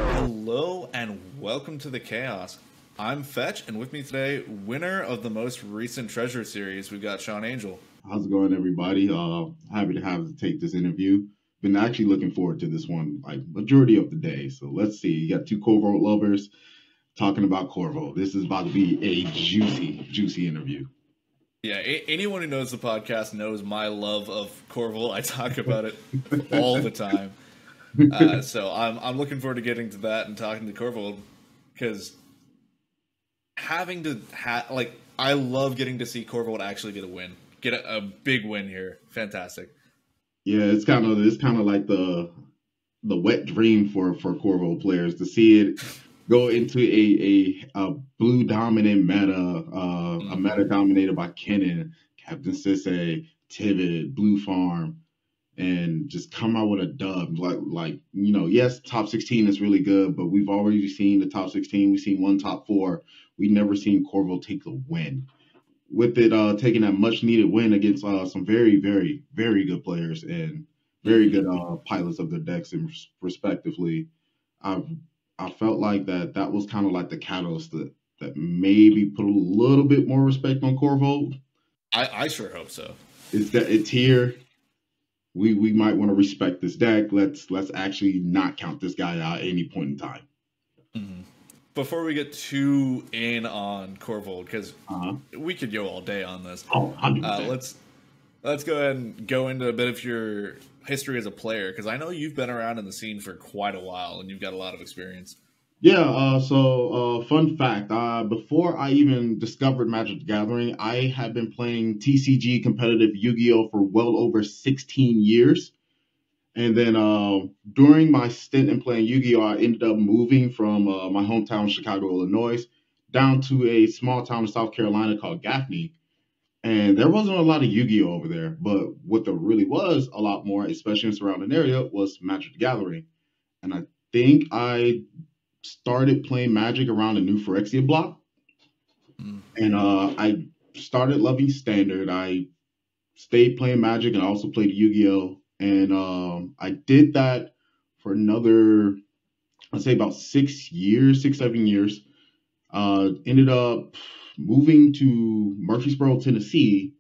Hello and welcome to the Chaos. I'm Fetch, and with me today, winner of the most recent Treasure series, we've got SeanAngel. How's it going, everybody? Happy to have to take this interview. Been actually looking forward to this one, like majority of the day. So let's see. You got two Korvold lovers talking about Korvold. This is about to be a juicy interview. Yeah, anyone who knows the podcast knows my love of Korvold. I talk about it all the time. So I'm looking forward to getting to that and talking to Korvold, because having to I love getting to see Korvold actually get a win, get a big win here. Fantastic. Yeah, it's kind of like the wet dream for Korvold players to see it go into a blue dominant meta, a meta dominated by Kennen, Captain Sisse, Tivit, Blue Farm, and just come out with a dub. Yes, top 16 is really good, but we've already seen the top 16. We've seen one top 4. We've never seen Korvold take a win. With it taking that much needed win against some very, very, very good players and very good pilots of their decks, and respectively, I felt like that was kind of like the catalyst that maybe put a little bit more respect on Korvold. I sure hope so. It's here. We might want to respect this deck. Let's actually not count this guy out at any point in time. Mm-hmm. Before we get too in on Korvold, because we could go all day on this. Oh, 100%. Let's go ahead and go into a bit of your history as a player, because I know you've been around in the scene for quite a while and you've got a lot of experience. Yeah, so fun fact, before I even discovered Magic the Gathering, I had been playing TCG competitive Yu-Gi-Oh! For well over 16 years. And then during my stint in playing Yu-Gi-Oh!, I ended up moving from my hometown, Chicago, Illinois, down to a small town in South Carolina called Gaffney. And there wasn't a lot of Yu-Gi-Oh! Over there, but what there really was a lot more, especially in the surrounding area, was Magic the Gathering. And I think I started playing Magic around the new Phyrexia block. And I started loving Standard. I stayed playing Magic and I also played Yu-Gi-Oh! And I did that for another, I'd say about 6 years, 7 years. Ended up moving to Murfreesboro, Tennessee.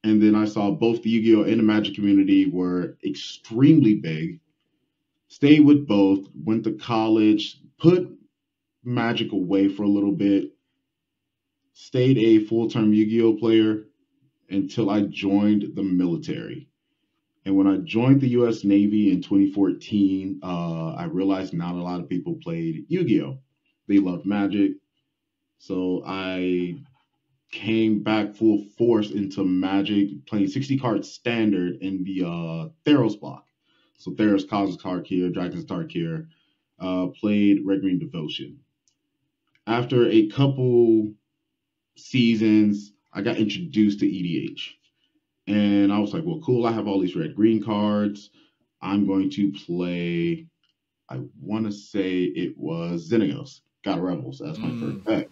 And then I saw both the Yu-Gi-Oh! And the Magic community were extremely big. Stayed with both, went to college, put Magic away for a little bit, stayed a full-term Yu-Gi-Oh! Player until I joined the military. And when I joined the U.S. Navy in 2014, I realized not a lot of people played Yu-Gi-Oh! They loved Magic. So I came back full force into Magic, playing 60 card standard in the Theros block. So Theros, Cosmos Tarkir, Dragon's Tarkir, played Red Green Devotion. After a couple seasons, I got introduced to EDH. And I was like, well, cool, I have all these red green cards. I'm going to play, I want to say it was Xenagos, God Rebels. That's my first deck.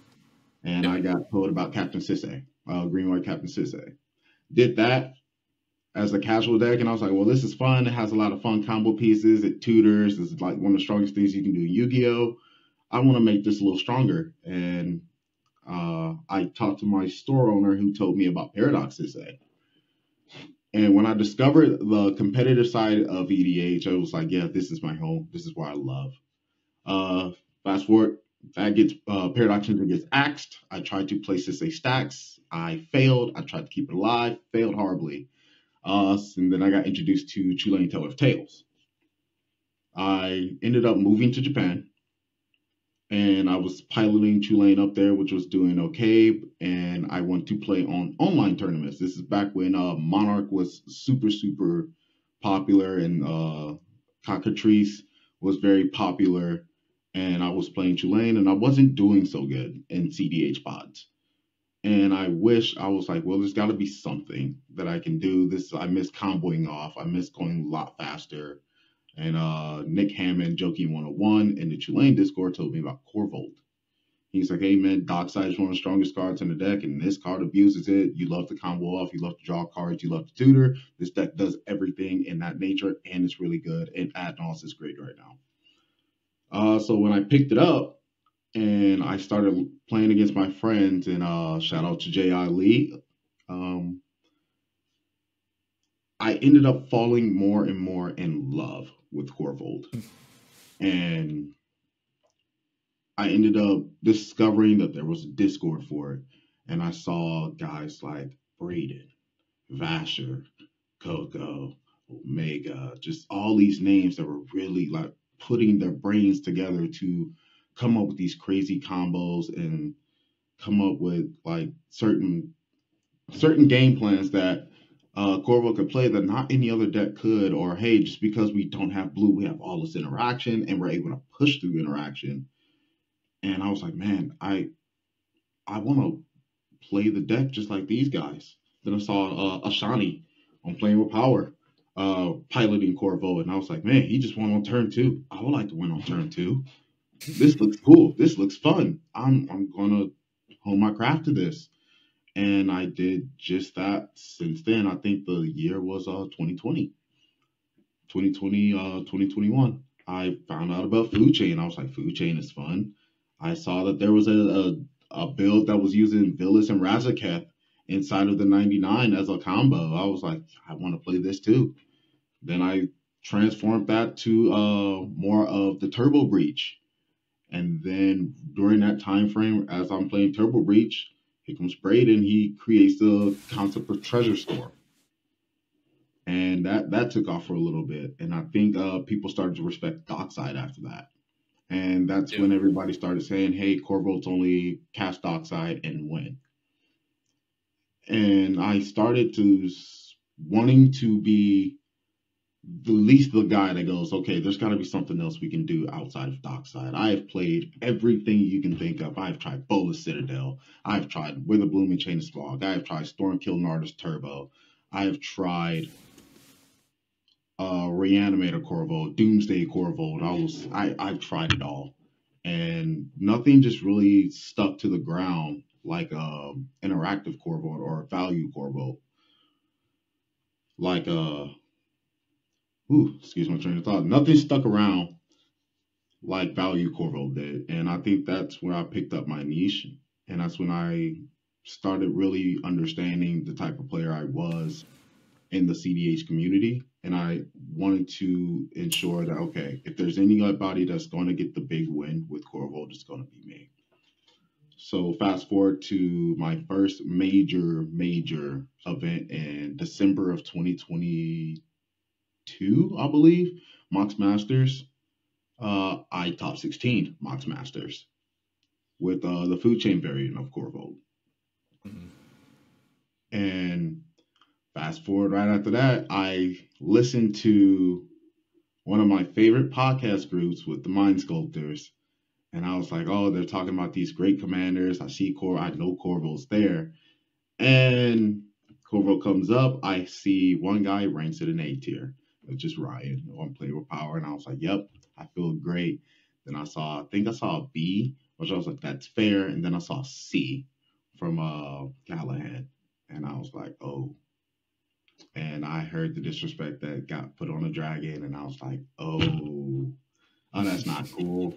And I got told about Captain Sisse, Green White Captain Sisse. Did that as a casual deck, and I was like, well, this is fun. It has a lot of fun combo pieces. It tutors. It's like one of the strongest things you can do in Yu-Gi-Oh! I want to make this a little stronger. And I talked to my store owner who told me about Paradox Sisse. And when I discovered the competitive side of EDH, I was like, yeah, this is my home. This is where I love. Fast forward, that gets Paradox Engine gets axed. I tried to play Sisse stacks. I failed. I tried to keep it alive. Failed horribly. And then I got introduced to Tulane Teller of Tales. I ended up moving to Japan. And I was piloting Tulane up there, which was doing okay. And I went to play on online tournaments. This is back when Monarch was super popular, and Cockatrice was very popular. And I was playing Tulane, and I wasn't doing so good in CDH pods. And I was like, well, there's got to be something that I can do. I miss comboing off. I miss going a lot faster. And Nick Hammond, Joking 101, in the Tulane Discord told me about Korvold. He's like, hey man, Dockside is one of the strongest cards in the deck, and this card abuses it. You love to combo off, you love to draw cards, you love to tutor. This deck does everything in that nature, and it's really good. And Adnos is great right now. So when I picked it up and I started playing against my friends, and shout out to J.I. Lee, um, I ended up falling more and more in love with Korvold. And I ended up discovering that there was a Discord for it. And I saw guys like Braden, Vasher, Coco, Omega, just all these names that were really like putting their brains together to come up with these crazy combos and come up with like certain game plans that Corvo could play that not any other deck could, or hey, just because we don't have blue, we have all this interaction and we're able to push through interaction. And I was like, man, I want to play the deck just like these guys. Then I saw Ashani on Playing with Power, piloting Corvo, and I was like, man, he just won on turn two. I would like to win on turn two. This looks cool. This looks fun. I'm gonna hone my craft to this. And I did just that since then. I think the year was 2020, 2021. I found out about Food Chain. I was like, Food Chain is fun. I saw that there was a build that was using Villas and Razaketh inside of the 99 as a combo. I was like, I want to play this too. Then I transformed that to more of the Turbo Breach. And then during that time frame, as I'm playing Turbo Breach, here comes Braden. He creates the concept of Treasure Store, and that took off for a little bit. And I think people started to respect Dockside after that. And that's Yeah. when everybody started saying, "Hey, Corvold's only cast Dockside and win." And I started to wanting to be the least the guy that goes, okay, there's got to be something else we can do outside of Dockside. I have played everything you can think of. I've tried Bolas Citadel. I've tried Wither Blooming Chain of Slog. I've tried Stormkill Nardus Turbo. I've tried Reanimator Corvold, Doomsday Corvold. I've tried it all, and nothing just really stuck to the ground like interactive Corvold or value Corvold. Like excuse my train of thought. Nothing stuck around like Value Corvold did. And I think that's where I picked up my niche. And that's when I started really understanding the type of player I was in the CDH community. And I wanted to ensure that, okay, if there's anybody that's going to get the big win with Corvold, it's going to be me. So fast forward to my first major event in December of 2022, I believe, Mox Masters. I top 16 Mox Masters with the food chain variant of Korvold. Mm-hmm. And fast forward right after that, I listened to one of my favorite podcast groups with the Mind Sculptors. And I was like, oh, they're talking about these great commanders. I know Corvold's there. And Corvold comes up. I see one guy ranks at an A tier. It's just Ryan on Play with Power. And I was like, yep, I feel great. Then I think I saw a B, which I was like, that's fair. And then I saw C from Callahan. And I was like, oh. And I heard the disrespect that got put on a dragon. And I was like, oh, that's not cool.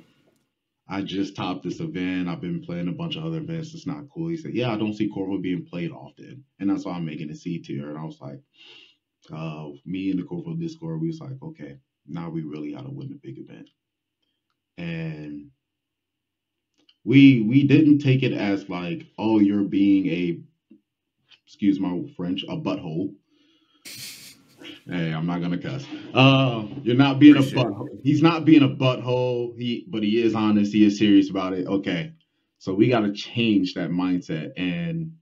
I just topped this event. I've been playing a bunch of other events. It's not cool. He said, yeah, I don't see Corvo being played often. And that's why I'm making a C tier. And I was like, me and the Corvo Discord, we was like, okay, now we really got to win the big event. And we didn't take it as like, oh, you're being excuse my French, a butthole. Hey, I'm not gonna cuss. You're not being a butthole. He's not being a butthole. But he is honest. He is serious about it. Okay, so we got to change that mindset. And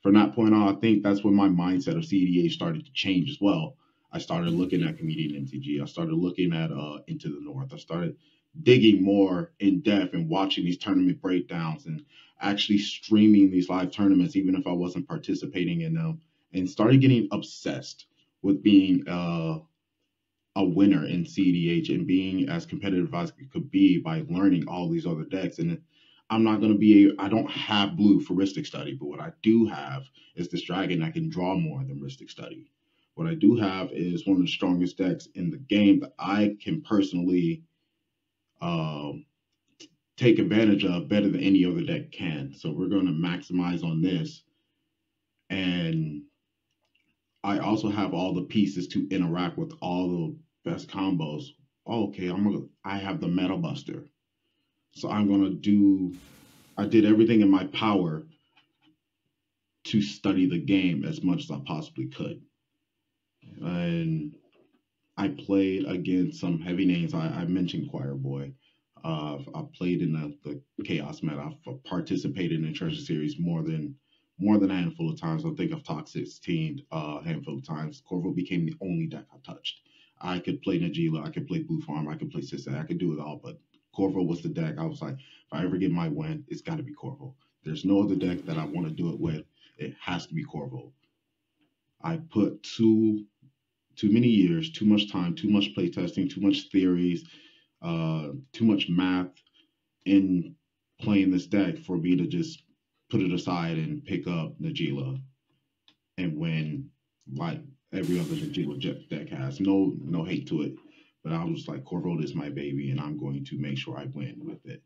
from that point on, I think that's when my mindset of CDH started to change as well. I started looking at Comedian MTG. I started looking at Into the North. I started digging more in depth and watching these tournament breakdowns and actually streaming these live tournaments, even if I wasn't participating in them, and started getting obsessed with being a winner in CDH and being as competitive as it could be by learning all these other decks. And I'm not going to be, I don't have blue for Rhystic Study, but what I do have is this dragon that can draw more than Rhystic Study. What I do have is one of the strongest decks in the game that I can personally um, take advantage of better than any other deck can. So we're going to maximize on this. And I also have all the pieces to interact with all the best combos. Okay, I have the Meta Buster. So I did everything in my power to study the game as much as I possibly could. And I played against some heavy names. I mentioned Choir Boy. I played in the Chaos Meta. I've participated in the Treasure Series more than a handful of times. I think I've talked 16 a handful of times. Korvold became the only deck I touched. I could play Najila, I could play Blue Farm, I could play Sissa, I could do it all, but Korvold was the deck. I was like, if I ever get my win, it's got to be Korvold. There's no other deck that I want to do it with. It has to be Korvold. I put too many years, too much time, too much playtesting, too much theories, too much math in playing this deck for me to just put it aside and pick up Najila and win like every other Najila deck has. No hate to it, but I was like, Korvold is my baby, and I'm going to make sure I win with it.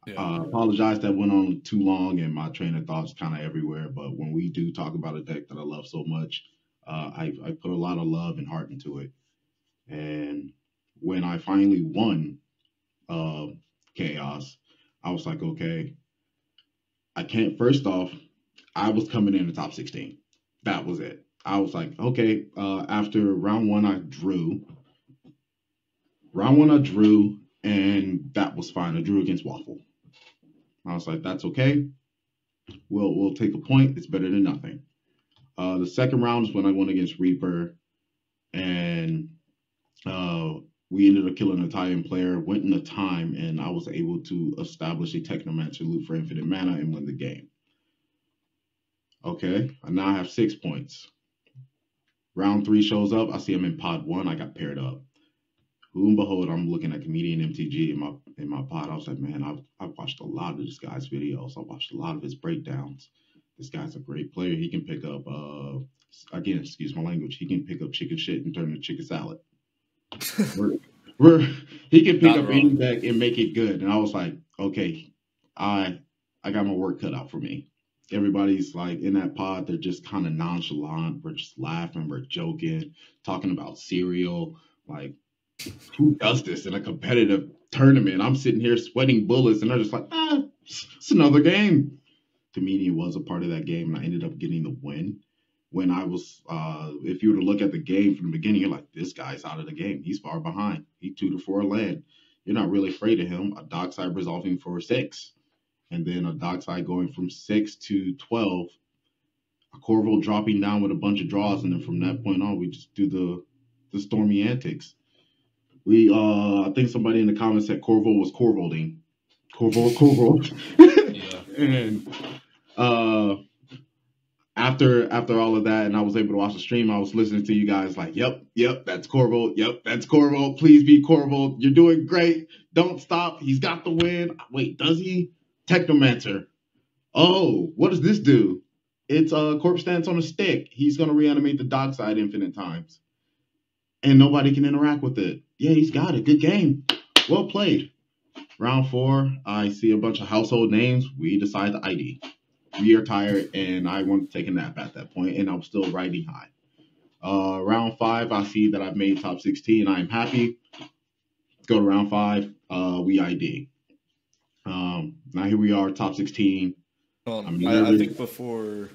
Yeah. Apologize that went on too long and my train of thoughts kind of everywhere. But when we do talk about a deck that I love so much, I put a lot of love and heart into it. And when I finally won uh, Chaos, I was like, okay, I can't. First off, I was coming in the top 16. That was it. I was like, okay. After round one, I drew. Round one, I drew, and that was fine. I drew against Waffle. I was like, that's okay. We'll take a point. It's better than nothing. The second round is when I went against Reaper, and uh, we ended up killing an Italian player. Went in a time, and I was able to establish a Technomancer loop for infinite mana and win the game. Okay, I now have 6 points. Round three shows up. I see I'm in pod one. I got paired up. Who and behold, I'm looking at comedian MTG in my pod. I was like, man, I've watched a lot of this guy's videos. I watched a lot of his breakdowns. This guy's a great player. He can pick up again, excuse my language. He can pick up chicken shit and turn it to chicken salad. He can pick up any deck and make it good. And I was like, okay, I got my work cut out for me. Everybody's like in that pod, they're just kind of nonchalant. We're just laughing, we're joking, talking about cereal. Like, who does this in a competitive tournament? I'm sitting here sweating bullets, and they're just like, it's another game. Comedian was a part of that game, and I ended up getting the win. When I was, if you were to look at the game from the beginning, you're like, this guy's out of the game. He's far behind. He 2-4 land. You're not really afraid of him. A Dockside resolving for 6. And then a Dockside going from 6 to 12. A Korvold dropping down with a bunch of draws. And then from that point on, we just do the stormy antics. I think somebody in the comments said Korvold was Korvolding. Korvold. Yeah. And after all of that, and I was able to watch the stream, I was listening to you guys like, yep, that's Korvold. Yep, that's Korvold. Please be Korvold. You're doing great. Don't stop. He's got the win. Wait, does he? Technomancer. Oh, what does this do? It's a corpse stance on a stick. He's going to reanimate the Dockside infinite times. And nobody can interact with it. Yeah, he's got it. Good game. Well played. Round 4, I see a bunch of household names. We decide to ID. We are tired, and I want to take a nap at that point, and I'm still riding high. Round 5, I see that I've made top 16. I'm happy. Let's go to round 5. We ID. Now here we are, top 16. I think before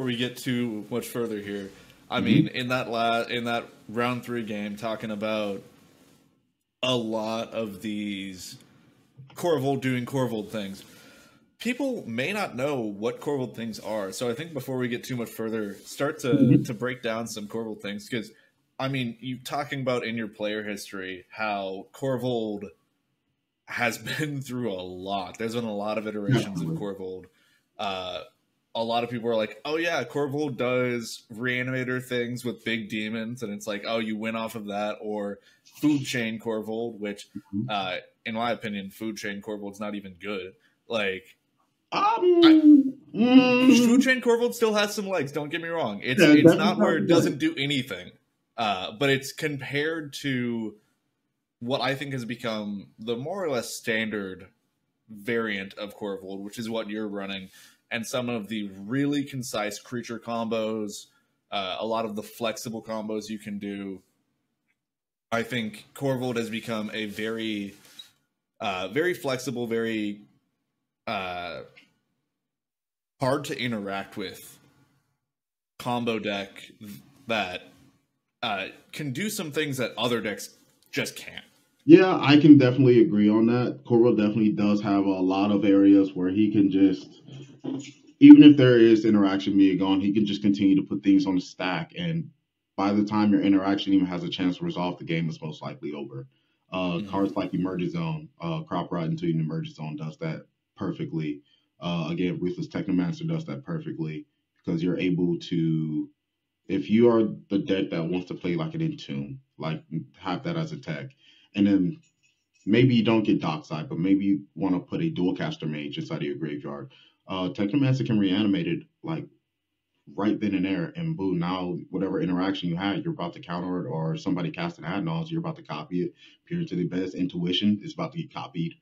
we get too much further here, I mean, in that round 3 game, talking about a lot of these Korvold doing Korvold things. People may not know what Korvold things are, so I think before we get too much further, start to break down some Korvold things, because, I mean, you talking about in your player history how Korvold has been through a lot. There's been a lot of iterations of Korvold. A lot of people are like, oh yeah, Korvold does reanimator things with big demons, and it's like, oh, you win off of that, or food chain Korvold, which, in my opinion, food chain Korvold's not even good. Like, Food mm, Chain Korvold still has some legs. Don't get me wrong. yeah, It's definitely not where it has legs. doesn't do anything, but it's compared to what I think has become the more or less standard variant of Korvold, which is what you're running, and some of the really concise creature combos, a lot of the flexible combos you can do. I think Korvold has become a very, very flexible, very uh, hard to interact with combo deck that can do some things that other decks just can't. Yeah, I can definitely agree on that. Korvold definitely does have a lot of areas where he can just, even if there is interaction being gone, he can just continue to put things on the stack. And by the time your interaction even has a chance to resolve, the game is most likely over. Mm-hmm. Cards like Emerge Zone, Crop Rot into an Emerge Zone does that perfectly. Again, Ruthless Technomancer does that perfectly because you're able to, if you are the deck that wants to play like an Entomb, like have that as a tech, and then maybe you don't get Dockside, but maybe you want to put a Dualcaster Mage inside of your graveyard. Technomancer can reanimate it like right then and there, and boom, now whatever interaction you had, you're about to counter it, or somebody cast an Adnals, you're about to copy it. Peer to the best, Intuition is about to get copied.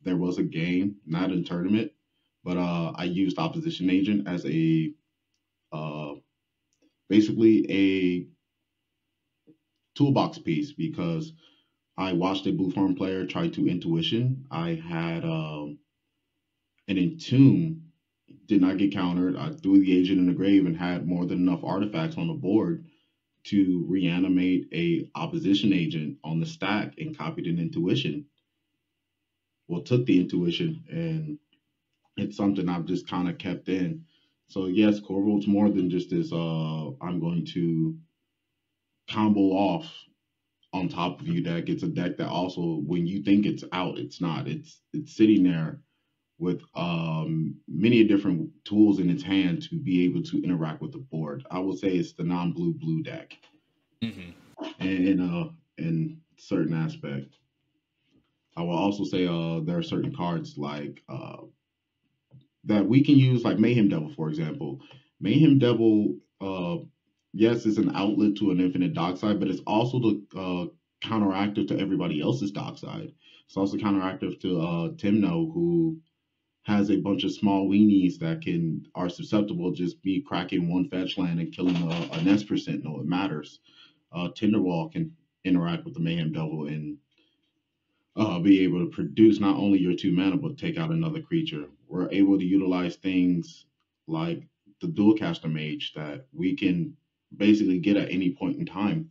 There was a game, not in tournament, but I used Opposition Agent as a uh, basically a toolbox piece because I watched a blue farm player try to intuition. I had an entomb, did not get countered. I threw the agent in the grave and had more than enough artifacts on the board to reanimate a opposition agent on the stack and copied an intuition. Well, took the intuition, and it's something I've just kind of kept in. So yes, Corvold's more than just this. I'm going to combo off on top of you deck. It's a deck that also, when you think it's out, it's not. It's sitting there with many different tools in its hand to be able to interact with the board. I would say it's the non-blue blue deck, Mm-hmm. in certain aspect. I will also say there are certain cards like that we can use, like Mayhem Devil, for example. Mayhem Devil, yes, is an outlet to an infinite dark side, but it's also the counteractive to everybody else's dark side. It's also counteractive to Timno, who has a bunch of small weenies that can are susceptible to just be cracking one fetch land and killing a nest percent. No, it matters. Tinderwall can interact with the Mayhem Devil and be able to produce not only your 2 mana but take out another creature. We're able to utilize things like the Dualcaster Mage that we can basically get at any point in time.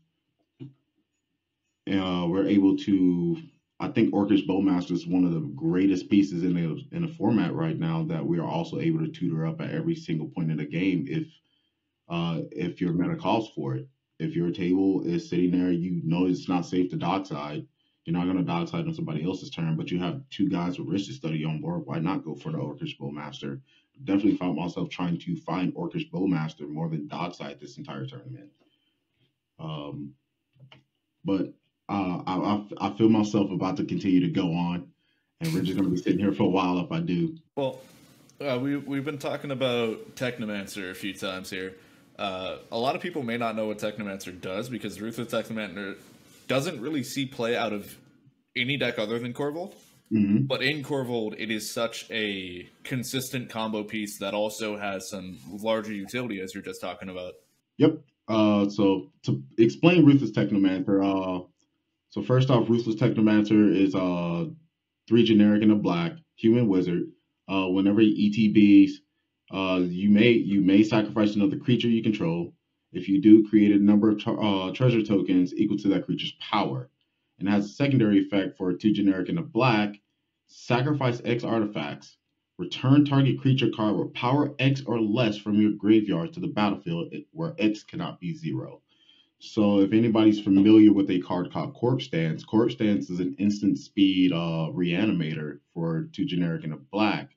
We're able to. I think Orcish Bowmaster is one of the greatest pieces in the format right now that we are also able to tutor up at every single point in the game if your meta calls for it. If your table is sitting there, you know it's not safe to dockside. You're not going to dockside on somebody else's turn, but you have 2 guys with Risk Study on board. Why not go for the Orcish Bowmaster? Definitely found myself trying to find Orcish Bowmaster more than dockside this entire tournament. Um, but I feel myself about to continue to go on, and we're just going to be sitting here for a while if I do. Well, we've been talking about Technomancer a few times here. A lot of people may not know what Technomancer does because Ruthless Technomancer doesn't really see play out of any deck other than Korvold. Mm-hmm. But in Korvold, it is such a consistent combo piece that also has some larger utility, as you're just talking about. Yep. So to explain Ruthless Technomancer, so first off, Ruthless Technomancer is 3 generic and a black human wizard. Whenever he ETBs, you may sacrifice another creature you control. If you do, create a number of treasure tokens equal to that creature's power. And it has a secondary effect for 2 generic and a black. Sacrifice X artifacts. Return target creature card with power X or less from your graveyard to the battlefield, where X cannot be 0. So if anybody's familiar with a card called Corpse Dance is an instant speed reanimator for 2 generic and a black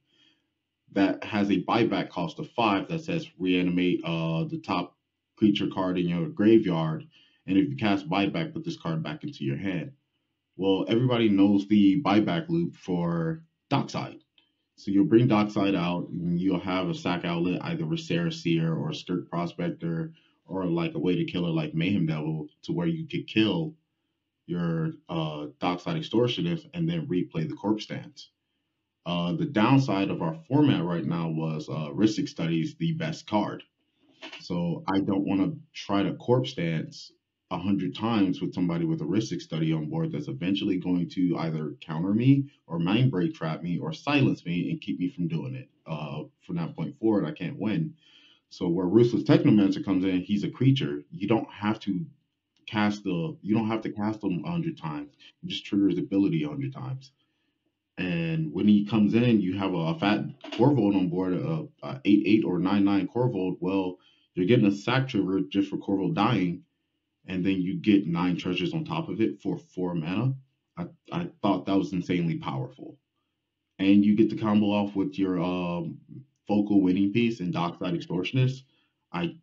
that has a buyback cost of 5 that says reanimate the top creature card in your graveyard. And if you cast buyback, put this card back into your hand. Well, everybody knows the buyback loop for Dockside. So you'll bring Dockside out, and you'll have a sack outlet, either Rosera Seer or a Skirk Prospector, or like a way to kill it like Mayhem Devil, to where you could kill your Dockside Extortionist and then replay the Corpse Dance. The downside of our format right now was Ristic Study is the best card. So I don't want to try to Corpse Dance 100 times with somebody with a Ristic Study on board that's eventually going to either counter me or mind break trap me or silence me and keep me from doing it. From that point forward, I can't win. So where Ruthless Technomancer comes in, he's a creature. You don't have to cast him 100 times. It just triggers ability 100 times. And when he comes in, you have a fat Korvold on board, a 8/8 or 9/9 Korvold. Well, you're getting a sack trigger just for Korvold dying, and then you get 9 treasures on top of it for 4 mana. I thought that was insanely powerful. And you get to combo off with your focal winning piece and Dockside Extortionist. I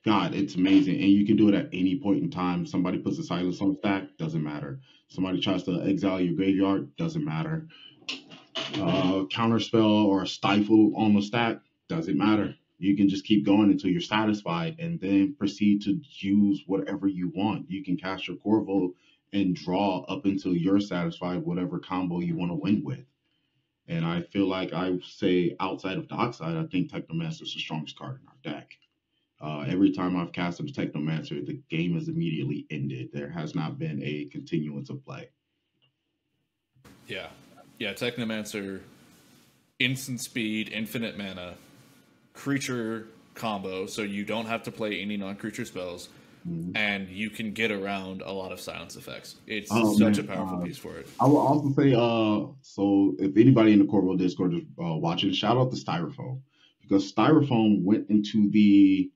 God, it's amazing. And you can do it at any point in time. Somebody puts a silence on the stack, doesn't matter. Somebody tries to exile your graveyard, doesn't matter. Counterspell or stifle on the stack, doesn't matter. You can just keep going until you're satisfied and then proceed to use whatever you want. You can cast your Corvo and draw up until you're satisfied, whatever combo you want to win with. And I feel like I say outside of Dockside, I think Technomancer is the strongest card in our deck. Every time I've cast a Technomancer, the game has immediately ended. There has not been a continuance of play. Yeah. Yeah, Technomancer, instant speed, infinite mana, creature combo, so you don't have to play any non-creature spells, and you can get around a lot of silence effects. It's such a powerful piece for it. I will also say, so if anybody in the Korvold Discord is watching, shout out to Styrofoam, because Styrofoam went into the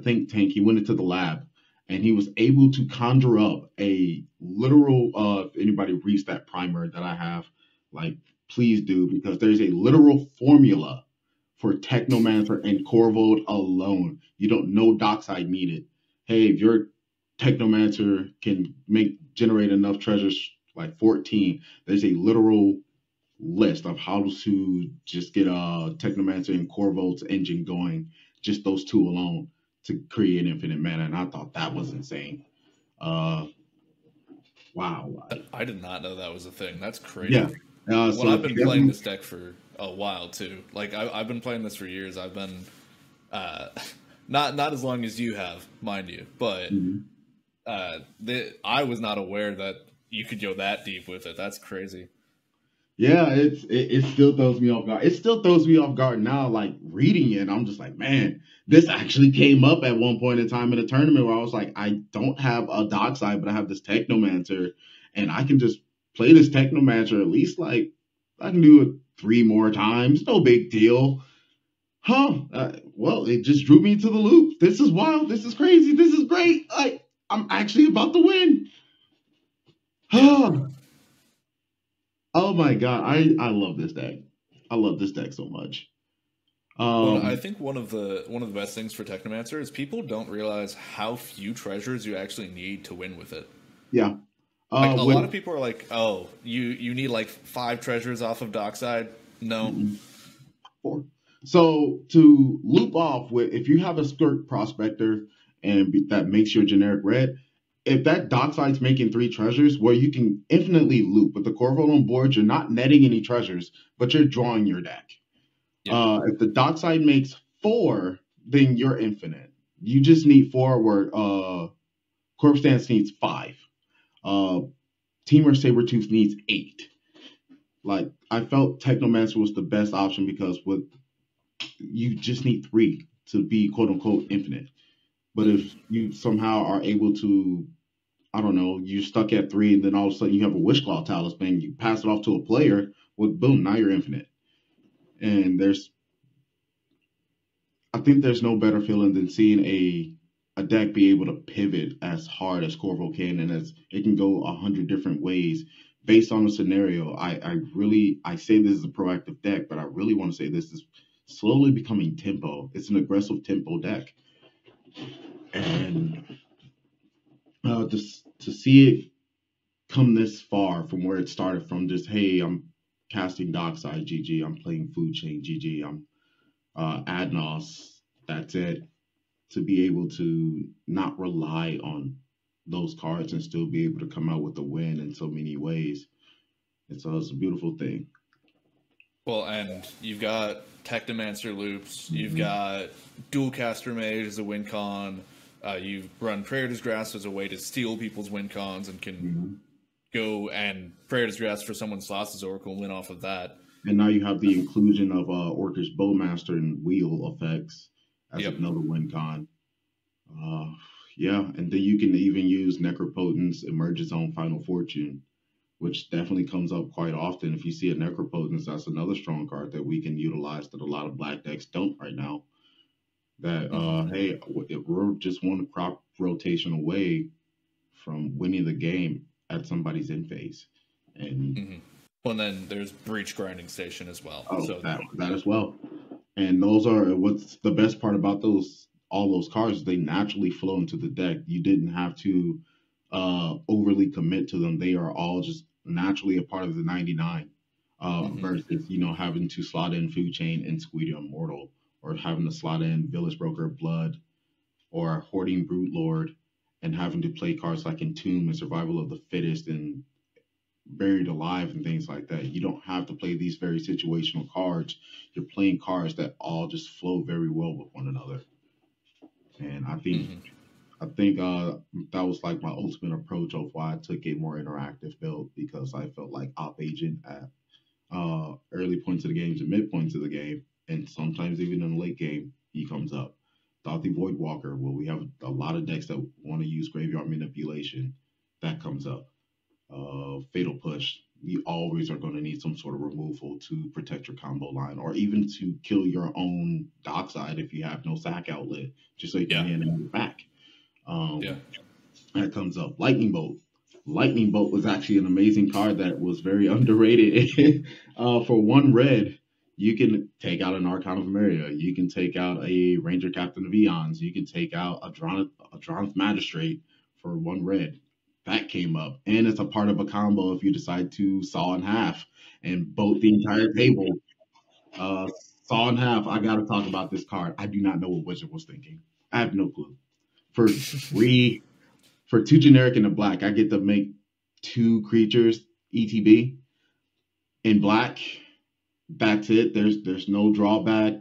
think tank, he went into the lab, and he was able to conjure up a literal. If anybody reads that primer that I have, like, please do, because there's a literal formula for Technomancer and Korvold alone. You don't know Dockside needed. Hey, if your Technomancer can generate enough treasures, like 14, there's a literal list of how to just get a Technomancer and Korvold's engine going, just those two alone, to create infinite mana. And I thought that was insane. Wow. I did not know that was a thing. That's crazy. Yeah. Well, I've been playing this deck for a while too. Like I've been playing this for years. I've been not as long as you have, mind you, but I was not aware that you could go that deep with it. That's crazy. Yeah, it still throws me off guard. It still throws me off guard now, like reading it. I'm just like, man, this actually came up at one point in time in a tournament where I was like, I don't have a Dockside, but I have this Technomancer, and I can just play this Technomancer at least, like, I can do it 3 more times. No big deal. Well, it just drew me into the loop. This is wild. This is crazy. This is great. I'm actually about to win. Oh my god, I love this deck. I love this deck so much. Well, I think one of the best things for Technomancer is people don't realize how few treasures you actually need to win with it. Yeah. Like, a lot of people are like, "Oh, you need like 5 treasures off of Dockside." No. 4. So to loop off with, if you have a Skirk Prospector and that makes your generic red, if that Dockside's making 3 treasures, where you can infinitely loop with the Korvold on board, you're not netting any treasures, but you're drawing your deck. Yeah. If the Dockside makes 4, then you're infinite. You just need 4, where Corpse Dance needs 5. Teamer Sabretooth needs 8. Like, I felt Technomancer was the best option because you just need 3 to be quote unquote infinite. But if you somehow are able to, I don't know, you're stuck at 3, and then all of a sudden you have a Wishclaw Talisman, you pass it off to a player, well, boom, now you're infinite. And I think there's no better feeling than seeing a deck be able to pivot as hard as Corvo can, and as it can go 100 different ways based on the scenario. I say this is a proactive deck, but I really want to say this is slowly becoming tempo. It's an aggressive tempo deck. And just to see it come this far from where it started from, just, hey, I'm casting Dockside, GG. I'm playing Food Chain, GG. I'm Adnos, that's it. To be able to not rely on those cards and still be able to come out with a win in so many ways. And so it's a beautiful thing. Well, and you've got Technomancer loops, you've Mm-hmm. got Dualcaster Mage as a win con, you run Praetor's Grasp as a way to steal people's win cons and can Mm-hmm. go and Praetor's Grasp for someone's Thassa's Oracle and win off of that. And now you have the inclusion of Orcish Bowmaster and Wheel effects as Yep. another win con. Uh, yeah, and then you can even use Necropotence Emerges on Final Fortune, which definitely comes up quite often. If you see a Necropotence, that's another strong card that we can utilize that a lot of black decks don't right now. That hey, we're just one crop rotation away from winning the game at somebody's end phase, and Well, and then there's Breach Grinding Station as well. oh, So that as well. And those are what's the best part about those all those cards. They naturally flow into the deck. You didn't have to overly commit to them. They are all just naturally a part of the 99 versus having to slot in Food Chain and Squeedy Immortal, or having to slot in Village Broker of Blood or Hoarding Brute Lord, and having to play cards like Entomb and Survival of the Fittest and Buried Alive and things like that. You don't have to play these very situational cards. You're playing cards that all just flow very well with one another. And I think that was like my ultimate approach of why I took a more interactive build, because I felt like Op Agent at early points of the game to mid points of the game, and sometimes even in the late game, he comes up. Thoughty Voidwalker, well, we have a lot of decks that want to use graveyard manipulation. That comes up. Fatal Push. You always are going to need some sort of removal to protect your combo line, or even to kill your own Dockside if you have no sack outlet, just so you can hand it back. yeah. That comes up. Lightning Bolt. Lightning Bolt was actually an amazing card that was very underrated. For one red, you can take out an Archon of Meria. You can take out a Ranger Captain of Eons. You can take out a Droneth Magistrate for one red. That came up. And it's a part of a combo if you decide to saw in half and boat the entire table. Uh, Saw in half. I got to talk about this card. I do not know what Wizard was thinking. I have no clue. For three for two generic and a black, I get to make two creatures ETB in black. That's it. There's no drawback,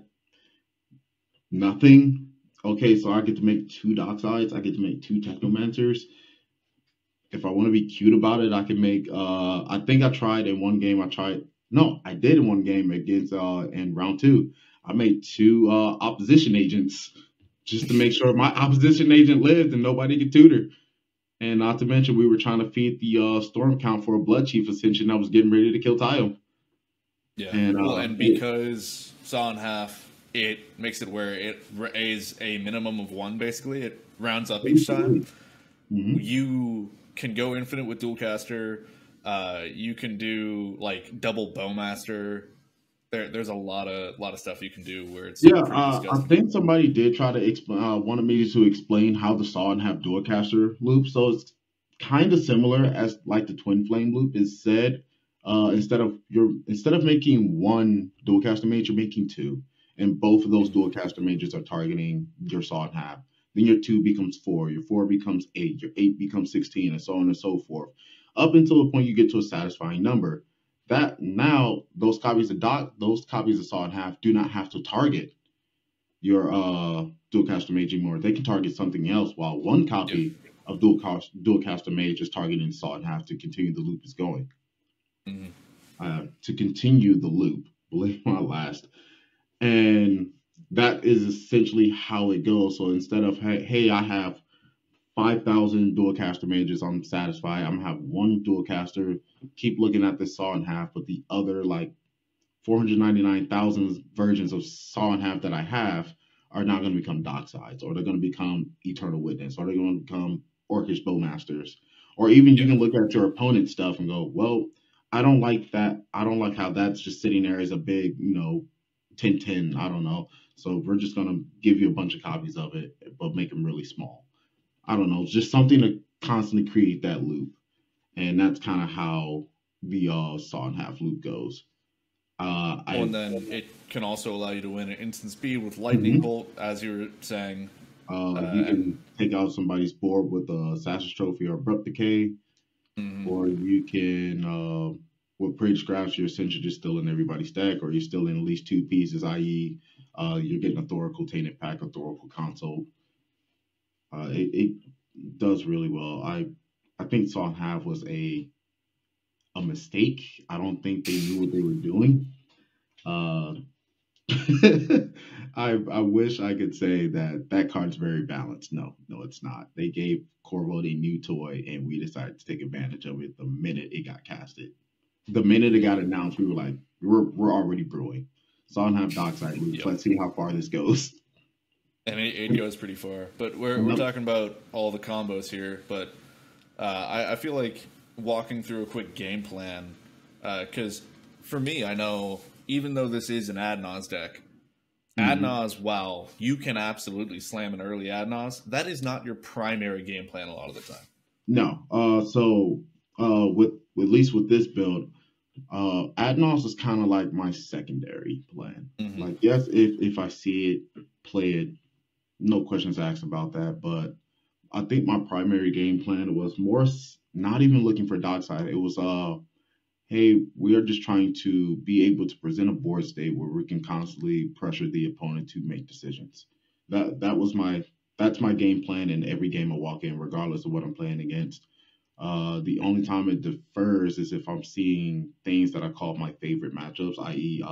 nothing. Okay, so I get to make two Docksides. I get to make two Technomancers. If I want to be cute about it, I can make. I think I tried in one game. I did in one game against in round two. I made two opposition agents just to make sure my opposition agent lived and nobody could tutor. And not to mention, we were trying to feed the Storm Count for a Blood Chief Ascension that was getting ready to kill Tayo. Yeah. And, and because Saw in half, it makes it where it is a minimum of one, basically. It rounds up each time. Mm-hmm. You can go infinite with Dualcaster. You can do, like, double Bowmaster. There's a lot of stuff you can do where it's pretty disgusting. I think somebody did try to wanted me to explain how the Saw and Half Dualcaster loop. So it's kind of similar as like the Twin Flame loop is said. Instead of making one Dualcaster mage, you're making two, and both of those Dualcaster mages are targeting your Saw and Half. Then your 2 becomes 4, your 4 becomes 8, your 8 becomes 16, and so on and so forth, up until the point you get to a satisfying number. That now those copies of Saw in Half do not have to target your Dualcaster Mage anymore. They can target something else, while one copy of Dualcaster Mage is targeting Saw in Half to continue the loop is going. To continue the loop, believe my last. And that is essentially how it goes. So instead of, hey, I have 5,000 Dualcaster mages, I'm satisfied. I'm gonna have one Dualcaster, keep looking at this Saw in Half, but the other like 499,000 versions of Saw in Half that I have are not going to become Docksides, or they're going to become Eternal Witness, or they're going to become Orcish Bowmasters, or even you can look at your opponent's stuff and go, well, I don't like that. I don't like how that's just sitting there as a big, 10-10. I don't know. So we're just going to give you a bunch of copies of it, but make them really small. I don't know. It's just something to constantly create that loop. And that's kind of how the Saw in Half loop goes. Well, I and then it can also allow you to win at instant speed with lightning mhm. bolt, as you were saying. You And can take out somebody's board with a Assassin's Trophy or Abrupt Decay, mhm, or you can, with Bridge Scraps, you're essentially just still in everybody's deck, or you're still in at least two pieces, i.e., you're getting a Thoracle Tainted Pack, a Thoracle Console. It does really well. I think Song Have was a mistake. I don't think they knew what they were doing. Uh, I wish I could say that that card's very balanced. No, no, it's not. They gave Korvold a new toy, and we decided to take advantage of it the minute it got casted. The minute it got announced, we were like, we're already brewing. Sondheim Dockside Loops. yep. Let's see how far this goes. And it goes pretty far. But we're Another, talking about all the combos here. But I feel like walking through a quick game plan, because for me, I know even though this is an Adnaz deck, mhm. Adnaz, wow, you can absolutely slam an early Adnaz. That is not your primary game plan a lot of the time. No. With at least with this build, Adnos is kind of like my secondary plan. Hmm. Like, yes, if I see it, play it, no questions asked about that. But I think my primary game plan was more not even looking for dockside. It was hey, we are just trying to be able to present a board state where we can constantly pressure the opponent to make decisions. That was that's my game plan in every game I walk in, regardless of what I'm playing against. The only time it differs is if I'm seeing things that I call my favorite matchups, i.e.,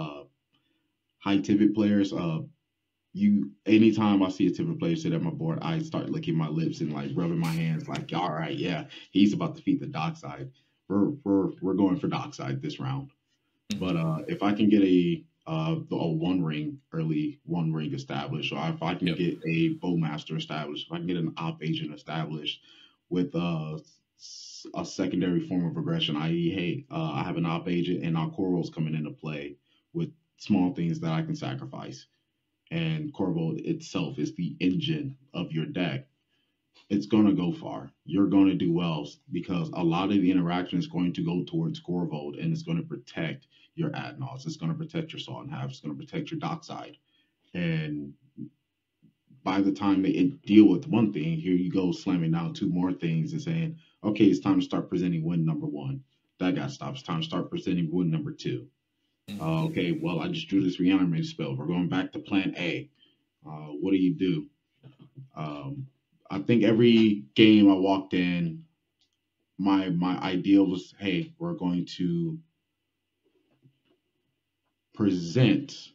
high pivot players. You anytime I see a pivot player sit at my board, I start licking my lips and like rubbing my hands, like, all right, yeah, he's about to feed the dockside. We're going for dockside this round. Hmm. But if I can get a one ring early one ring established, or if I can Yep. get a bowmaster established, if I can get an op agent established with a secondary form of aggression, i.e., hey, I have an op agent and our corals coming into play with small things that I can sacrifice, and Korvold itself is the engine of your deck, it's going to go far. You're going to do well because a lot of the interaction is going to go towards Korvold and it's going to protect your Adnos. It's going to protect your Saw and Half. It's going to protect your Dockside. And by the time they deal with one thing, here you go slamming down two more things and saying, okay, it's time to start presenting win number one. That got stopped. It's time to start presenting win number two. Hmm. Okay, well, I just drew this reanimated spell. We're going back to plan A. What do you do? Um, I think every game I walked in, my idea was, hey, we're going to present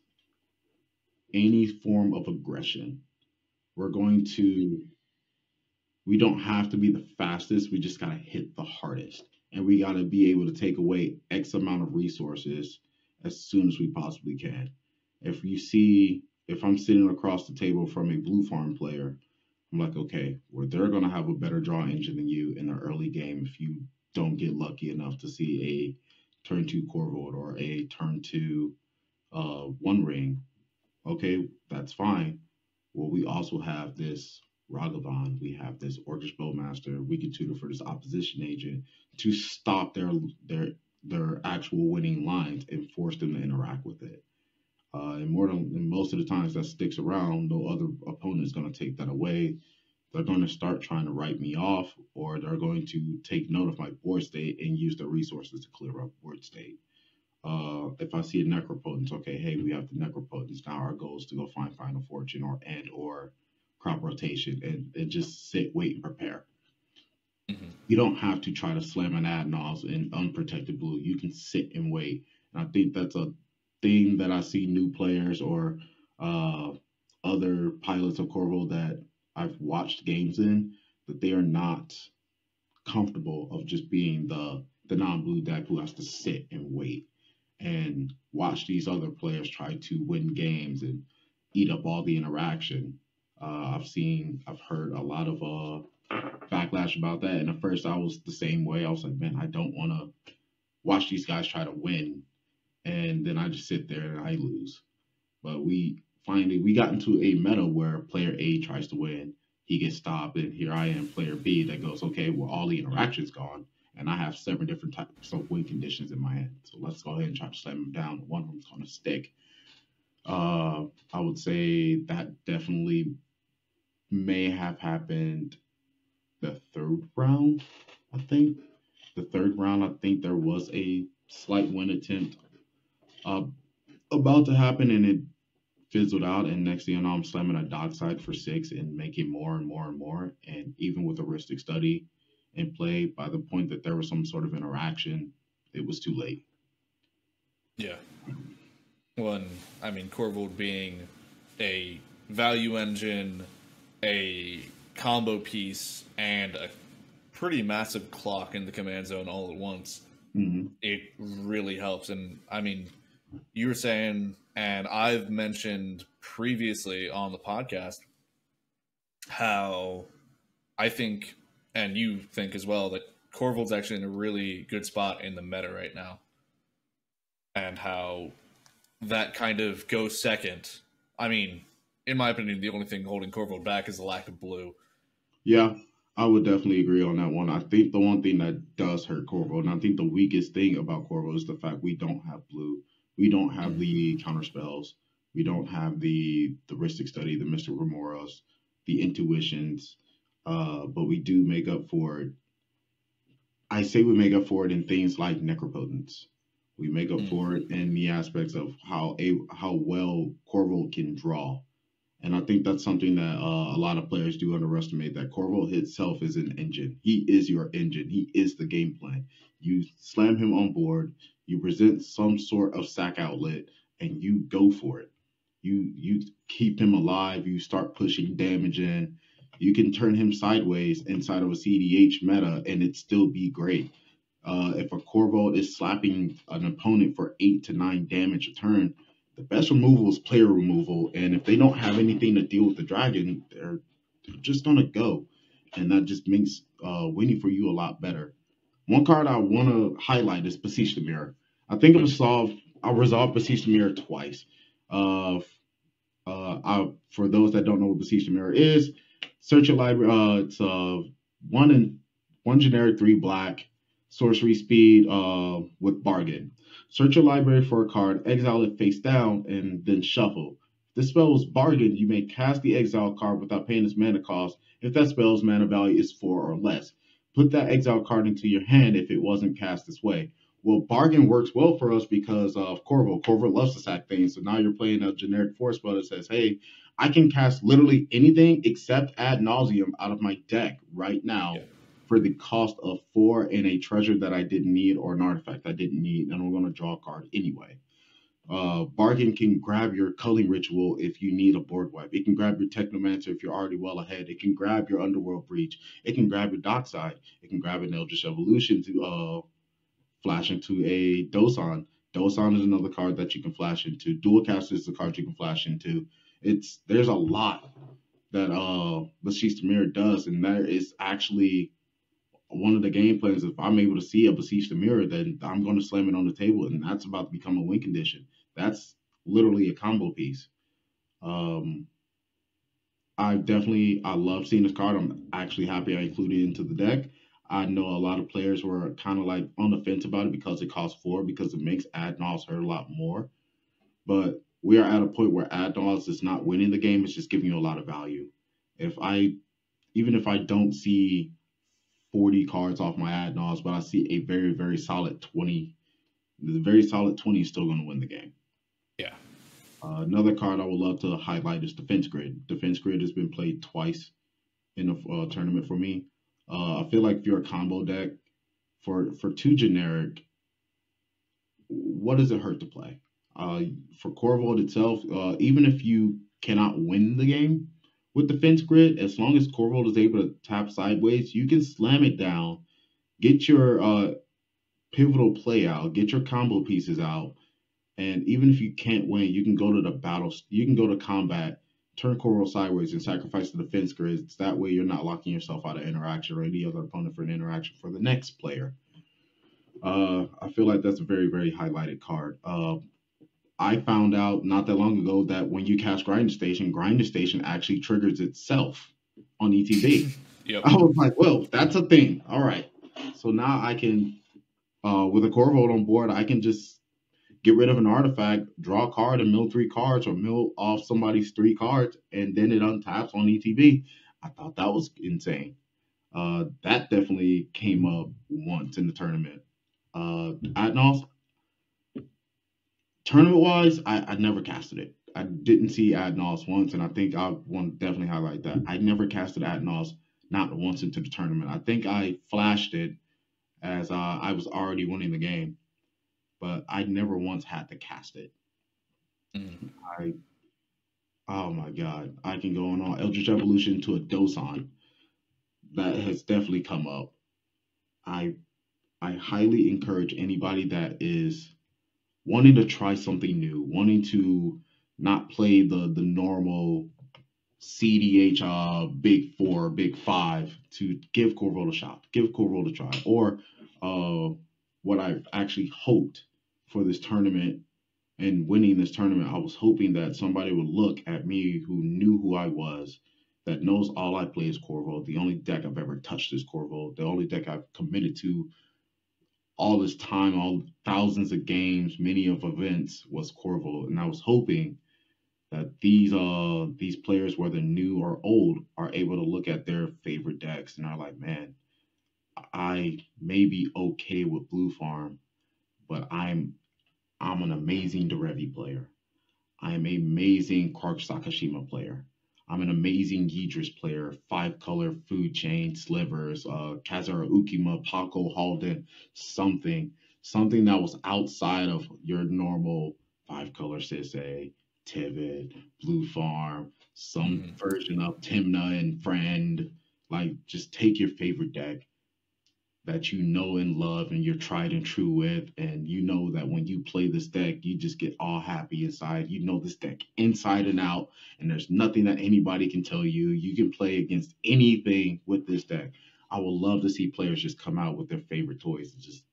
any form of aggression. We're going to we don't have to be the fastest, we just gotta hit the hardest. And we gotta be able to take away X amount of resources as soon as we possibly can. If I'm sitting across the table from a blue farm player, I'm like, okay, well, they're gonna have a better draw engine than you in the early game if you don't get lucky enough to see a turn two Corvold or a turn two one ring. Okay, that's fine. Well, we also have this Ragavan, we have this Orcish Bowmaster, we can tutor for this opposition agent to stop their actual winning lines and force them to interact with it. And most of the times that sticks around, no other opponent is going to take that away. They're going to start trying to write me off, or they're going to take note of my board state and use their resources to clear up board state. If I see a necropotence, okay, hey, we have the necropotence. Now our goal is to go find Final Fortune or crop rotation and just sit, wait, and prepare. Hmm. You don't have to try to slam an ad nos in unprotected blue. You can sit and wait. And I think that's a thing that I see new players or uh, other pilots of Corvo that I've watched games in, that they are not comfortable of just being the non-blue deck who has to sit and wait and watch these other players try to win games and eat up all the interaction. I've heard a lot of backlash about that. And at first, I was the same way. I was like, man, I don't want to watch these guys try to win, and then I just sit there and I lose. But we got into a meta where player A tries to win, he gets stopped, and here I am, player B, that goes, okay, well, all the interaction's gone, and I have 7 different types of win conditions in my hand. So let's go ahead and try to slam them down. One of them's going to stick. I would say that definitely may have happened the third round, I think. The third round, I think there was a slight win attempt uh, about to happen, and it fizzled out. And next thing you know, I'm slamming a dockside for 6 and making more and more and more. And even with a heuristic study in play, by the point that there was some sort of interaction, it was too late. Yeah. Well, and, I mean, Korvold being a value engine, a combo piece, and a pretty massive clock in the command zone all at once, it really helps. And, I mean, you were saying, and I've mentioned previously on the podcast, how I think, and you think as well, that Korvold's actually in a really good spot in the meta right now. And how that kind of goes second. I mean, in my opinion, the only thing holding Korvold back is the lack of blue. Yeah, I would definitely agree on that one. I think the one thing that does hurt Korvold, and I think the weakest thing about Korvold, is the fact we don't have blue. We don't have the counter spells. We don't have the heuristic study, the Mr. Remoras, the intuitions. But we do make up for it. I say we make up for it in things like necropotence. We make up for it in the aspects of how well Korvold can draw. And I think that's something that a lot of players do underestimate, that Korvold itself is an engine. He is your engine. He is the game plan. You slam him on board, you present some sort of sack outlet, and you go for it. You keep him alive. You start pushing damage in. You can turn him sideways inside of a CDH meta, and it still be great. If a Korvold is slapping an opponent for 8 to 9 damage a turn, the best removal is player removal. And if they don't have anything to deal with the dragon, they're just going to go. And that just makes winning for you a lot better. One card I want to highlight is Beseech the Mirror. I think I resolved Beseech the Mirror twice. For those that don't know what Beseech the Mirror is, search your library. It's one generic, 3 black. Sorcery speed with bargain. Search your library for a card, exile it face down, and then shuffle. If this spell is bargain, you may cast the exile card without paying its mana cost if that spell's mana value is 4 or less. Put that exile card into your hand if it wasn't cast this way. Well, bargain works well for us because of Korvold. Korvold loves to sack things, so now you're playing a generic force spell that says, hey, I can cast literally anything except ad nauseum out of my deck right now. Yeah. For the cost of 4 and a treasure that I didn't need, or an artifact I didn't need, and I'm going to draw a card anyway. Bargain can grab your Culling Ritual if you need a board wipe. It can grab your Technomancer if you're already well ahead. It can grab your Underworld Breach. It can grab your Dockside. It can grab an Eldritch Evolution to flash into a Dosan. Dosan is another card that you can flash into. Dual Caster is the card you can flash into. There's a lot that Beseech the Mirror does, and there is actually one of the game plans. If I'm able to see a Beseech the Mirror, then I'm going to slam it on the table, and that's about to become a win condition. That's literally a combo piece. I love seeing this card. I'm actually happy I included it into the deck. I know a lot of players were kind of like on the fence about it because it costs 4, because it makes Adnals hurt a lot more. But we are at a point where Adnals is not winning the game, it's just giving you a lot of value. Even if I don't see 40 cards off my Adnals, but I see a very, very solid 20. The very solid 20 is still going to win the game. Yeah. Another card I would love to highlight is Defense Grid. Defense Grid has been played twice in a tournament for me. I feel like if you're a combo deck, for 2 generic, what does it hurt to play? For Korvold itself, even if you cannot win the game with Defense Grid, as long as Korvold is able to tap sideways, you can slam it down, get your pivotal play out, get your combo pieces out, and even if you can't win, you can go to the battle, you can go to combat, turn Korvold sideways, and sacrifice the Defense Grid. That way you're not locking yourself out of interaction or any other opponent for an interaction for the next player. I feel like that's a very, very highlighted card. I found out not that long ago that when you cast Grinding Station actually triggers itself on ETB. Yep. I was like, well, that's a thing. All right. So now I can, with a Korvold on board, I can just get rid of an artifact, draw a card, and mill 3 cards, or mill off somebody's 3 cards, and then it untaps on ETB. I thought that was insane. That definitely came up once in the tournament. Atnos, tournament wise, I never casted it. I didn't see Adnos once, and I think I want to definitely highlight that. I never casted Adnos not once into the tournament. I think I flashed it as I was already winning the game, but I never once had to cast it. Mm. I Oh my god, I can go on Eldritch Evolution to a Dosan. That has definitely come up. I I highly encourage anybody that is wanting to try something new, wanting to not play the normal CDH big four, big five, to give Korvold a shot, give Korvold a try. Or what I actually hoped for this tournament and winning this tournament, I was hoping that somebody would look at me who knew who I was, that knows all I play is Korvold. The only deck I've ever touched is Korvold. The only deck I've committed to all this time, all thousands of games, many of events, was Korvold. And I was hoping that these players, whether new or old, are able to look at their favorite decks and are like, man, I may be okay with Blue Farm, but I'm an amazing Derevi player. I am an amazing Kark Sakashima player. I'm an amazing Yidris player, 5-color food chain, slivers, Kazura Ukima, Paco Halden, something that was outside of your normal 5-color Sisei, Tivit, Blue Farm, some Mm. version of Timna and Friend. Like, just take your favorite deck that you know and love and you're tried and true with, and you know that when you play this deck you just get all happy inside. You know this deck inside and out, and there's nothing that anybody can tell you. You can play against anything with this deck. I would love to see players just come out with their favorite toys and just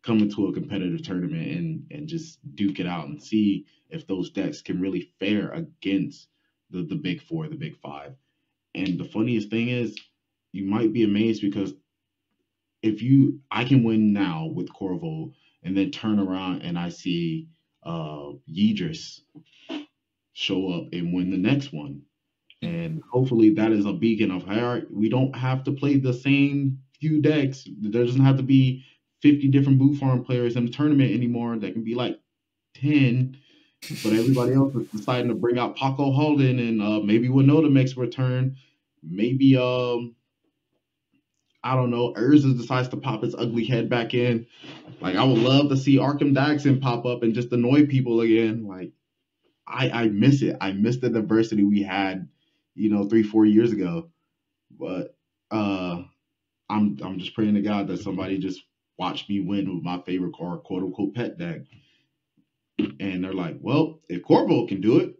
come into a competitive tournament and just duke it out and see if those decks can really fare against the big four, the big five. And the funniest thing is, you might be amazed, because I can win now with Corvo, and then turn around and I see Yidris show up and win the next one. And hopefully that is a beacon of, all right, we don't have to play the same few decks. There doesn't have to be 50 different boot farm players in the tournament anymore. There can be like 10, but everybody else is deciding to bring out Paco Holden, and maybe Winota makes a return. Maybe I don't know, Urza decides to pop its ugly head back in. Like, I would love to see Arkham Daxon pop up and just annoy people again. Like, I miss it. I miss the diversity we had, 3-4 years ago. But I'm just praying to God that somebody just watched me win with my favorite card, quote unquote pet deck. And they're like, well, if Corvo can do it,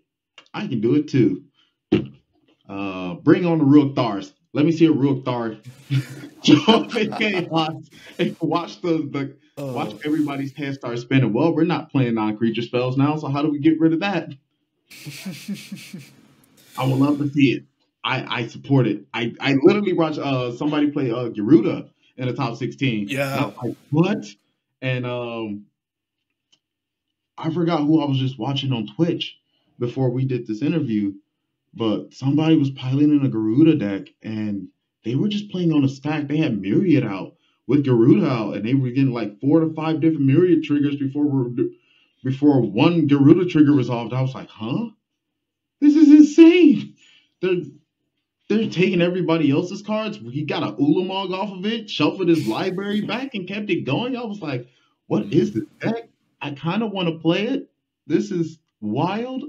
I can do it too. Bring on the Rook Thars. Let me see a Rook Thar jump in chaos and watch Oh. everybody's head start spinning. Well, we're not playing non-creature spells now, so how do we get rid of that? I would love to see it. I support it. I literally watched somebody play Garuda in the top 16. And I Yeah. was like, what? And I forgot who I was just watching on Twitch before we did this interview, but somebody was piloting a Garuda deck, and they were just playing on a stack. They had Myriad out with Garuda out, and they were getting like 4 to 5 different Myriad triggers before one Garuda trigger resolved. I was like, huh? This is insane. They're they're taking everybody else's cards. He got a Ulamog off of it, shuffled his library back, and kept it going. I was like, what is this deck? I kind of want to play it. This is wild.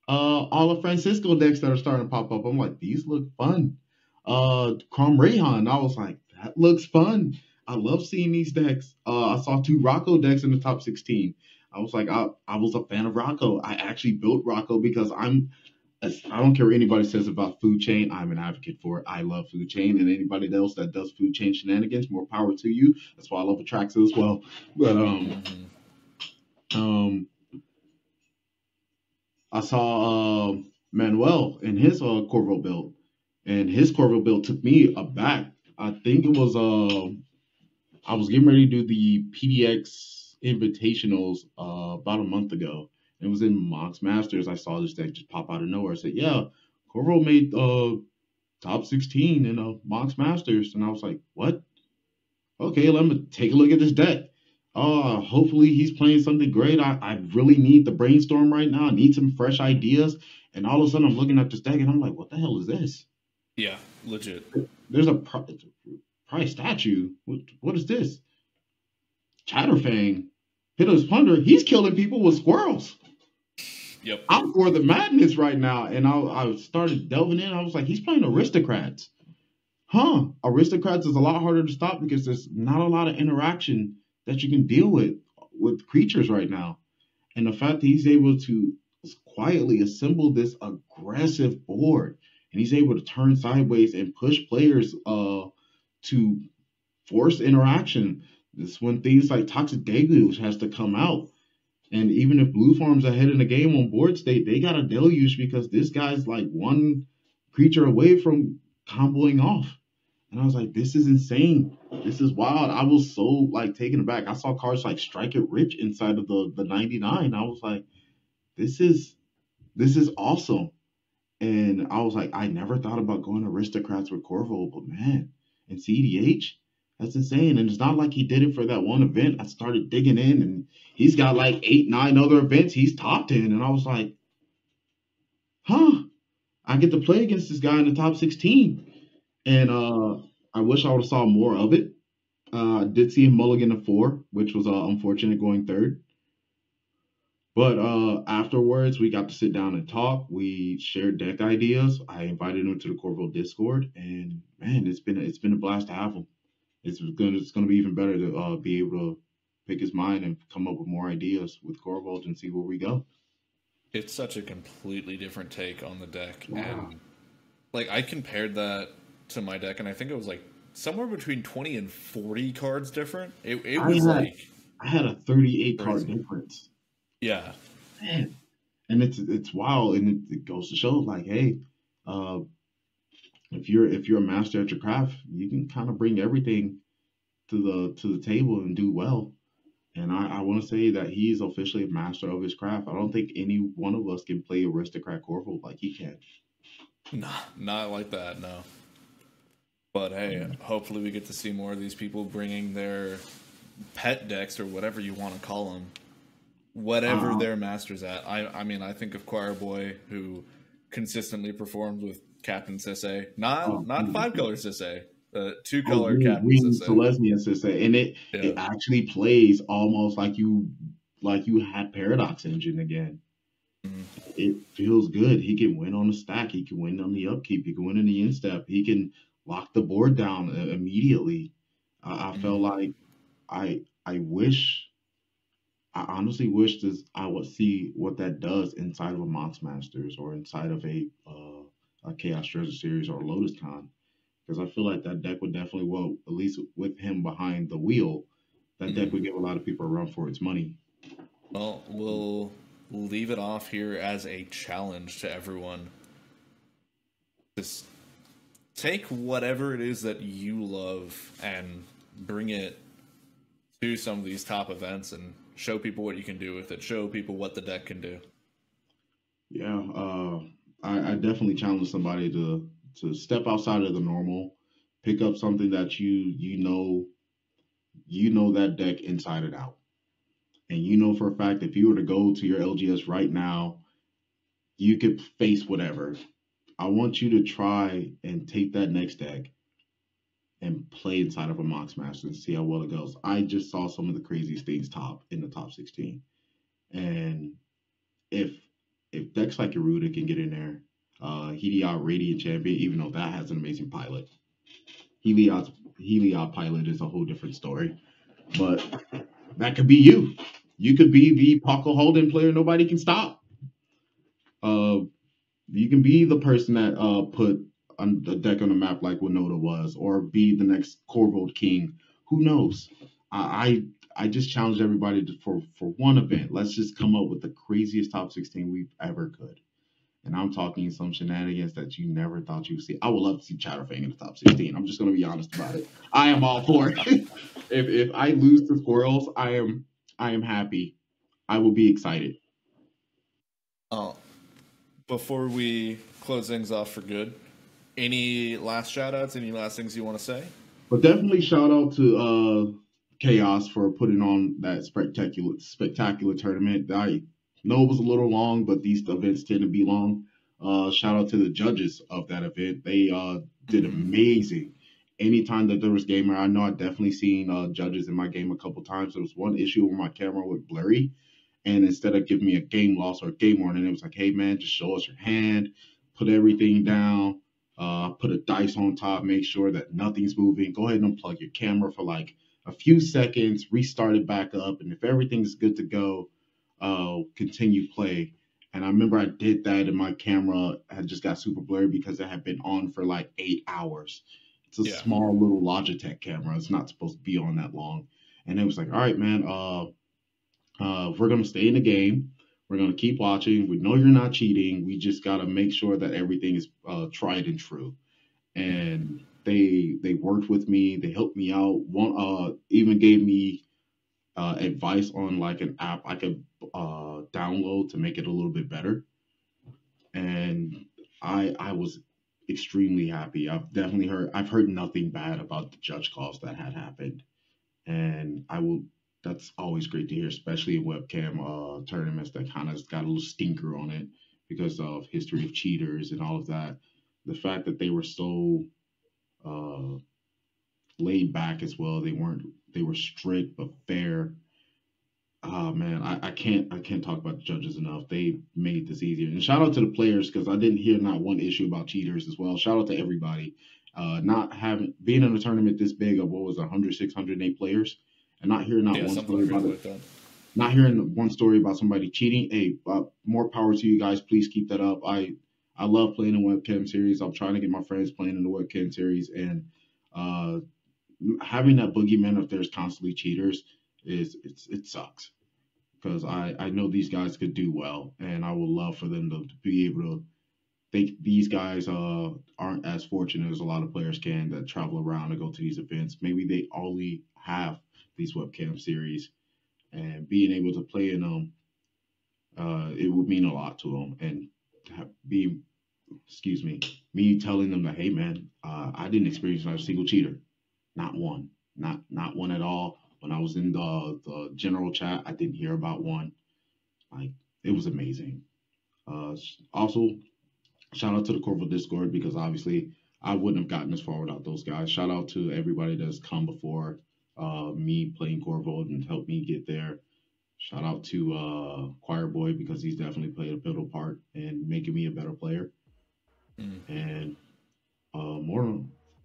All the Francisco decks that are starting to pop up, I'm like, these look fun. Crom Rayhan, I was like, that looks fun. I love seeing these decks. I saw 2 Rocco decks in the top 16. I was like, I was a fan of Rocco. I actually built Rocco because I don't care what anybody says about food chain. I'm an advocate for it. I love food chain, and anybody else that does food chain shenanigans, more power to you. That's why I love Atraxa as well. But um, I saw Manuel in his Corvo build, and his Corvo build took me aback. I think it was I was getting ready to do the PDX Invitationals about a month ago. It was in Mox Masters. I saw this deck just pop out of nowhere. I said, "Yeah, Korvold made top 16 in Mox Masters," and I was like, "What? Okay, let me take a look at this deck. Hopefully he's playing something great. I really need the brainstorm right now. I need some fresh ideas." And all of a sudden, I'm looking at this deck and I'm like, "What the hell is this?" Yeah, legit. There's a prize statue. What is this? Chatterfang, Hitler's Plunder. He's killing people with squirrels. Yep. I'm for the madness right now. And I started delving in. I was like, he's playing aristocrats. Huh. Aristocrats is a lot harder to stop because there's not a lot of interaction that you can deal with creatures right now. And the fact that he's able to quietly assemble this aggressive board and he's able to turn sideways and push players to force interaction. This when things like Toxic Deluge has to come out. And even if Blue Farm's ahead in the game on board state, they got a deluge because this guy's like one creature away from comboing off. And I was like, this is insane. This is wild. I was so like taken aback. I saw cards like Strike It Rich inside of the 99. I was like, this is awesome. And I was like, I never thought about going aristocrats with Korvold, but man, and CDH, that's insane. And it's not like he did it for that one event. I started digging in, and he's got like 8, 9 other events he's topped in, and I was like, huh, I get to play against this guy in the top 16. And I wish I would have saw more of it. I did see him mulligan to 4, which was unfortunate going third. But afterwards, we got to sit down and talk. We shared deck ideas. I invited him to the Korvold Discord, and man, it's been a blast to have him. It's gonna be even better to be able to pick his mind and come up with more ideas with Korvold and see where we go. It's such a completely different take on the deck, and like I compared that to my deck, and I think it was like somewhere between 20 and 40 cards different. It was I had a 38 card difference. Yeah, man, and it's wild, and it goes to show like, hey, if you're a master at your craft, you can kind of bring everything to the table and do well. And I want to say that he's officially a master of his craft. I don't think any one of us can play aristocrat Korvold like he can. Nah, not like that, no. But hey, hopefully we get to see more of these people bringing their pet decks or whatever you want to call them. Whatever their master's at. I mean, I think of Choir Boy, who consistently performed with Captain Sisse. Not 5-color Sisse, 2-color Captain Sisse. Selesnya Sisse. And it actually plays almost like you had Paradox Engine again. Mm-hmm. It feels good. He can win on the stack. He can win on the upkeep. He can win in the instep. He can lock the board down immediately. I felt like I honestly wish I would see what that does inside of a Mox Masters or inside of a Chaos Treasure Series or a Lotus Con, because I feel like that deck would definitely, well, at least with him behind the wheel, that deck would give a lot of people a run for its money. Well, we'll leave it off here as a challenge to everyone. Just take whatever it is that you love and bring it to some of these top events and show people what you can do with it. Show people what the deck can do. Yeah, I definitely challenge somebody to step outside of the normal, pick up something that you know that deck inside and out, and you know for a fact if you were to go to your LGS right now, you could face whatever. I want you to try and take that next deck and play inside of a Mox Master and see how well it goes. I just saw some of the craziest things in the top 16. And if decks like Garuda can get in there, Heliod Radiant Champion, even though that has an amazing pilot. Heliod pilot is a whole different story. But that could be you. You could be the Paco Holden player nobody can stop. You can be the person that put a deck on the map like Winota was, or be the next Korvold King. Who knows? I just challenge everybody for one event. Let's just come up with the craziest top 16 we've ever could. And I'm talking some shenanigans that you never thought you'd see. I would love to see Chatterfang in the top 16. I'm just going to be honest about it. I am all for it. if I lose to squirrels, I am happy. I will be excited. Oh, before we close things off for good, any last shout outs, any last things you want to say? But definitely shout out to Chaos for putting on that spectacular tournament. I know it was a little long, but these events tend to be long. Shout out to the judges of that event. They did Mm-hmm. amazing. Anytime that there was gamer, I know I definitely seen judges in my game a couple times. There was one issue where my camera went blurry, and instead of giving me a game loss or a game warning, it was like, hey man, just show us your hand, put everything down, put a dice on top, make sure that nothing's moving. Go ahead and unplug your camera for like a few seconds, restart it back up, and if everything's good to go, continue play. And I remember I did that, and my camera had just got super blurry because it had been on for like 8 hours. It's a Yeah. small little Logitech camera. It's not supposed to be on that long. And it was like, all right, man, we're gonna stay in the game. We're gonna keep watching. We know you're not cheating. We just gotta make sure that everything is tried and true. And they worked with me. They helped me out. One even gave me advice on like an app I could download to make it a little bit better. And I was extremely happy. I've heard nothing bad about the judge calls that had happened, and I will. That's always great to hear, especially in webcam tournaments that kind of got a little stinker on it because of history of cheaters and all of that. The fact that they were so uh, laid back as well. They weren't. They were strict but fair. Oh man, I can't talk about the judges enough. They made this easier. And shout out to the players because I didn't hear not one issue about cheaters as well. Shout out to everybody. Not having being in a tournament this big of what was 100, 608 players, and not hearing not Yeah, one something story about crazy it. like that. Not hearing one story about somebody cheating. Hey, more power to you guys. Please keep that up. I love playing in webcam series. I'm trying to get my friends playing in the webcam series, and uh, having that boogeyman if there's constantly cheaters it sucks because I know these guys could do well, and I would love for them to be able to. These guys aren't as fortunate as a lot of players can that travel around and go to these events. Maybe they only have these webcam series, and being able to play in them, it would mean a lot to them. And to be, excuse me telling them that, hey man, I didn't experience a single cheater, not one, not one at all. When I was in the general chat, I didn't hear about one. Like it was amazing. Also, shout out to the Korvold Discord because obviously I wouldn't have gotten this far without those guys. Shout out to everybody that's come before me playing Korvold and helped me get there. Shout out to Choir Boy because he's definitely played a pivotal part in making me a better player. Mm. And more.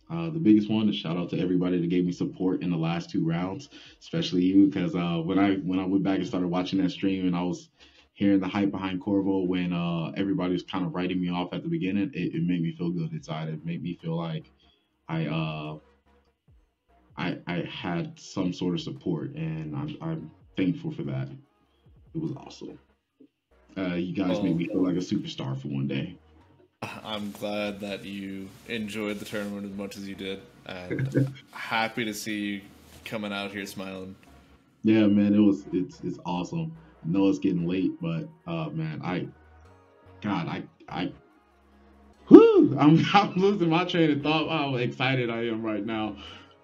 The biggest one is shout out to everybody that gave me support in the last 2 rounds, especially you, because when I went back and started watching that stream and I was hearing the hype behind Corvo when everybody was kind of writing me off at the beginning, it made me feel good inside. It made me feel like I I had some sort of support, and I'm thankful for that. It was awesome. You guys made Well, me feel like a superstar for one day. I'm glad that you enjoyed the tournament as much as you did, and happy to see you coming out here smiling. Yeah, man, it's awesome. I know it's getting late, but man, God, whew, I'm losing my train of thought. How excited I am right now.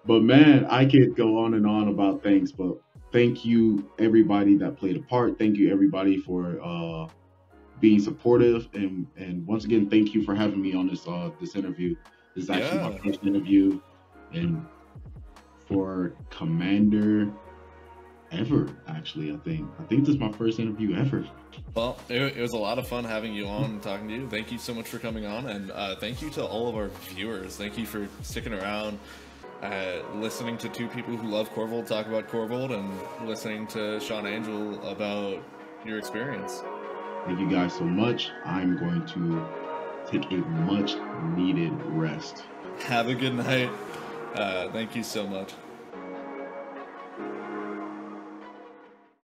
But man, I could go on and on about things, but thank you everybody that played a part. Thank you everybody for being supportive, and once again, thank you for having me on this interview. This is actually my Yeah. first interview, and for Commander ever. Actually, I think this is my first interview ever. Well, it was a lot of fun having you on and talking to you. Thank you so much for coming on, and thank you to all of our viewers. Thank you for sticking around, listening to two people who love Korvold talk about Korvold, and listening to SeanAngel about your experience. Thank you guys so much. I'm going to take a much needed rest. Have a good night. Thank you so much.